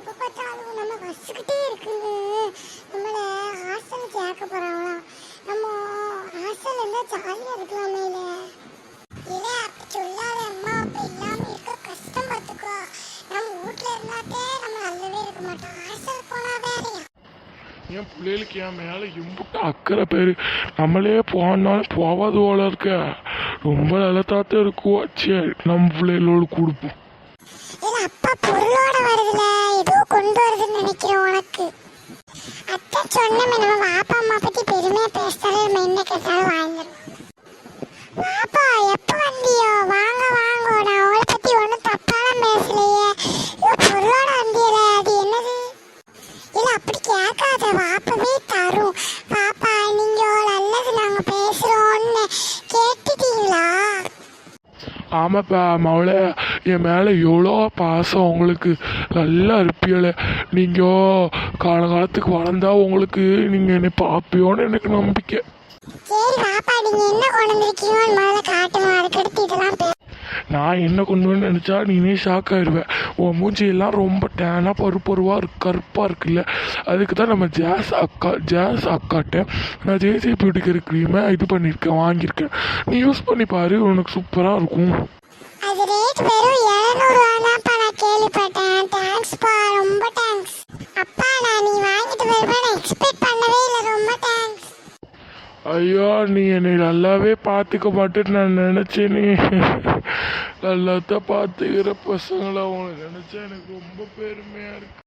எப்ப பார்த்தாலும் நம்ம வச்சுக்கிட்டே இருக்குங்க. நம்மள ஹாஸ்டல் சேர்க்க போறாங்களாம். நம்ம ஹாஸ்டல் இருந்தா ஜாலியா இருக்கலாமே. இல்ல அப்படி சொல்லாத அம்மா. அப்ப இல்லாம இருக்க கஷ்டம் பார்த்துக்கோ. நம்ம வீட்டுல இருந்தாட்டே நம்ம நல்லாவே இருக்க மாட்டோம். ஹாஸ்டல் போனா வேறையா. என் பிள்ளைகளுக்கு என் மேலே எம்பிட்ட அக்கறை பேர். நம்மளே போனாலும் போவாது போல இருக்க. ரொம்ப நல்லதாத்தான் இருக்குவா. சரி நம்ம பிள்ளைகளோடு கொடுப்போம். அப்பா பொருளோட வருதுல, ஏதோ கொண்டு வருதுன்னு நினைக்கிறேன். உனக்கு அத்தை சொன்னமே நம்ம வாப்பா அம்மா பத்தி பெருமையா பேசுறாரு. நம்ம என்ன கேட்டாலும் வாங்கிடும். வாப்பா எப்ப வந்தியோ? வாங்க வாங்க. நான் அவளை பத்தி ஒன்றும் தப்பாலாம் பேசலையே. பொருளோட வந்தியல, அது என்னது? இல்ல அப்படி கேட்காத. வாப்பவே தரும். பாப்பா நீங்க நல்லது நாங்க பேசுறோம்னு கேட்டுட்டீங்களா? ஆமாப்பா மவளை, என் மேலே எவ்வளோ பாசம் உங்களுக்கு. நல்லா இருப்பியல. நீங்கள் காலகாலத்துக்கு வளர்ந்தா உங்களுக்கு நீங்கள் என்னை பார்ப்பியோன்னு எனக்கு நம்பிக்கை. சரி பாப்பா, நீங்க என்ன கொண்டு வந்திருக்கீங்கன்னு முதல்ல காட்டுங்க. அதுக்கடுத்து இதெல்லாம் நான் என்ன கொண்டு வந்து நினச்சா நீனே ஷாக் ஆயிடுவேன். உன் மூஞ்சியெல்லாம் ரொம்ப டேனாக பருப்பருவாக கருப்பாக இருக்குல்ல. அதுக்கு தான் நம்ம ஜாஸ் அக்காட்ட நான் ஜேசி பியூட்டிக்கர் க்ரீமை இது பண்ணியிருக்கேன், வாங்கியிருக்கேன். நீ யூஸ் பண்ணி பாரு, உனக்கு சூப்பராக இருக்கும். அது ரேட் வெறும் 700 தான்ப்பா. நான் கேள்விப்பட்டேன். தேங்க்ஸ்ப்பா, ரொம்ப தேங்க்ஸ். அப்பா நான் நீ வாங்கிட்டு வருவேன் நான் எக்ஸ்பெக்ட் பண்ணவே இல்லை. ரொம்ப தேங்க்ஸ். ஐயோ நீ என்னை நல்லாவே பார்த்துக்க மாட்டேன்னு நான் நினச்சேன். நீ நல்லா தான் பார்த்துக்கிற பசங்களை அவனை நினச்சா எனக்கு ரொம்ப பெருமையாக இருக்கு.